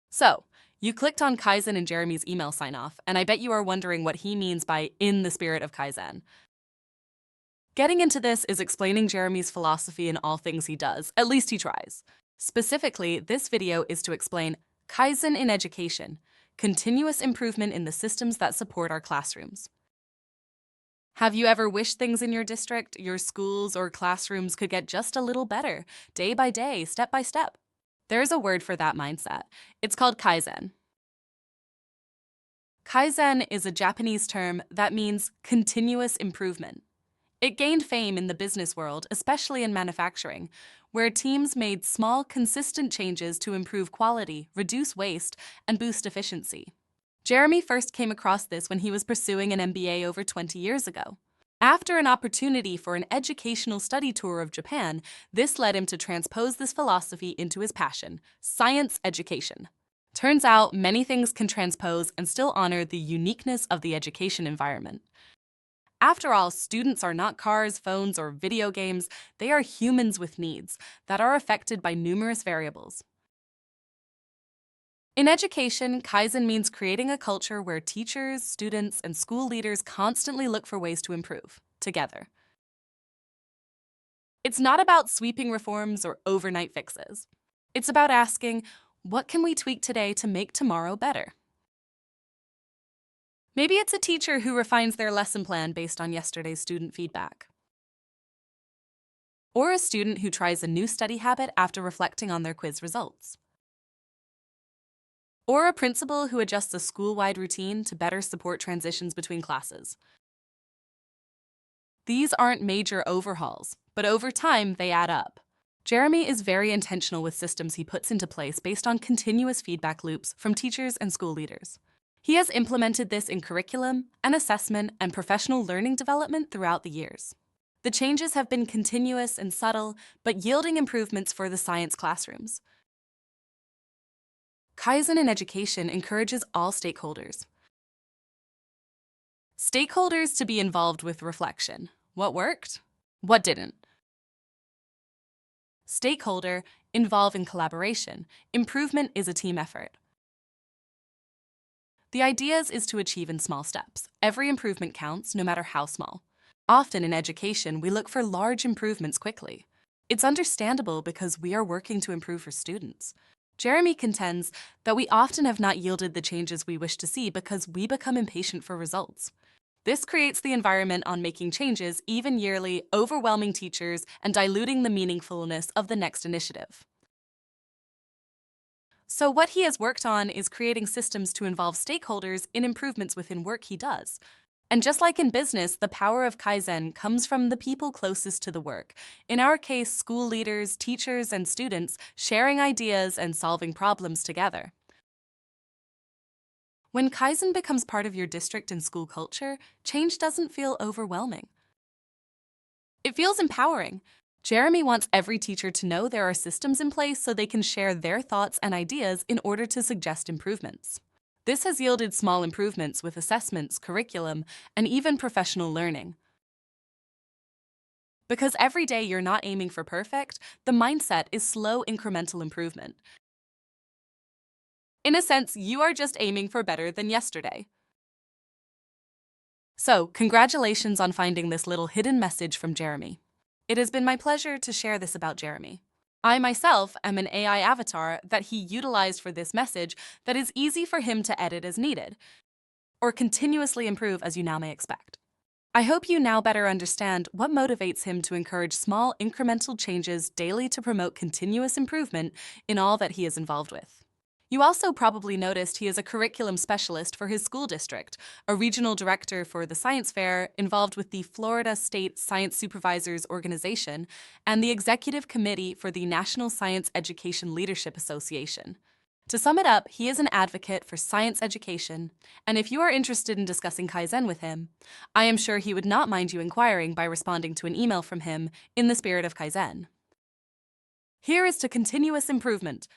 So, you clicked on Kaizen in Jeremy's email sign off, and I bet you are wondering what he means by in the spirit of Kaizen. Getting into this is explaining Jeremy's philosophy in all things he does, at least he tries. Specifically, this video is to explain Kaizen in education, continuous improvement in the systems that support our classrooms. Have you ever wished things in your district, your schools, or classrooms could get just a little better, day by day, step by step? There's a word for that mindset. It's called Kaizen. Kaizen is a Japanese term that means continuous improvement. It gained fame in the business world, especially in manufacturing, where teams made small, consistent changes to improve quality, reduce waste, and boost efficiency. Jeremy first came across this when he was pursuing an MBA over 20 years ago. After an opportunity for an educational study tour of Japan, this led him to transpose this philosophy into his passion, science education. Turns out, many things can transpose and still honor the uniqueness of the education environment. After all, students are not cars, phones, or video games. They are humans with needs that are affected by numerous variables. In education, Kaizen means creating a culture where teachers, students, and school leaders constantly look for ways to improve, together. It's not about sweeping reforms or overnight fixes. It's about asking, what can we tweak today to make tomorrow better? Maybe it's a teacher who refines their lesson plan based on yesterday's student feedback. Or a student who tries a new study habit after reflecting on their quiz results. Or a principal who adjusts a school-wide routine to better support transitions between classes. These aren't major overhauls, but over time they add up. Jeremy is very intentional with systems he puts into place based on continuous feedback loops from teachers and school leaders. He has implemented this in curriculum and assessment and professional learning development throughout the years. The changes have been continuous and subtle, but yielding improvements for the science classrooms. Kaizen in education encourages all stakeholders. Stakeholders to be involved with reflection. What worked? What didn't? Stakeholder, involve in collaboration. Improvement is a team effort. The idea is to achieve in small steps. Every improvement counts, no matter how small. Often in education, we look for large improvements quickly. It's understandable because we are working to improve for students. Jeremy contends that we often have not yielded the changes we wish to see because we become impatient for results. This creates the environment on making changes, even yearly, overwhelming teachers and diluting the meaningfulness of the next initiative. So what he has worked on is creating systems to involve stakeholders in improvements within work he does. And just like in business, the power of Kaizen comes from the people closest to the work. In our case, school leaders, teachers, and students sharing ideas and solving problems together. When Kaizen becomes part of your district and school culture, change doesn't feel overwhelming. It feels empowering. Jeremy wants every teacher to know there are systems in place so they can share their thoughts and ideas in order to suggest improvements. This has yielded small improvements with assessments, curriculum, and even professional learning. Because every day you're not aiming for perfect, the mindset is slow incremental improvement. In a sense, you are just aiming for better than yesterday. So, congratulations on finding this little hidden message from Jeremy. It has been my pleasure to share this about Jeremy. I myself am an AI avatar that he utilized for this message that is easy for him to edit as needed, or continuously improve as you now may expect. I hope you now better understand what motivates him to encourage small incremental changes daily to promote continuous improvement in all that he is involved with. You also probably noticed he is a curriculum specialist for his school district, a regional director for the science fair involved with the Florida State Science Supervisors Organization, and the executive committee for the National Science Education Leadership Association. To sum it up, he is an advocate for science education, and if you are interested in discussing Kaizen with him, I am sure he would not mind you inquiring by responding to an email from him in the spirit of Kaizen. Here is to continuous improvement.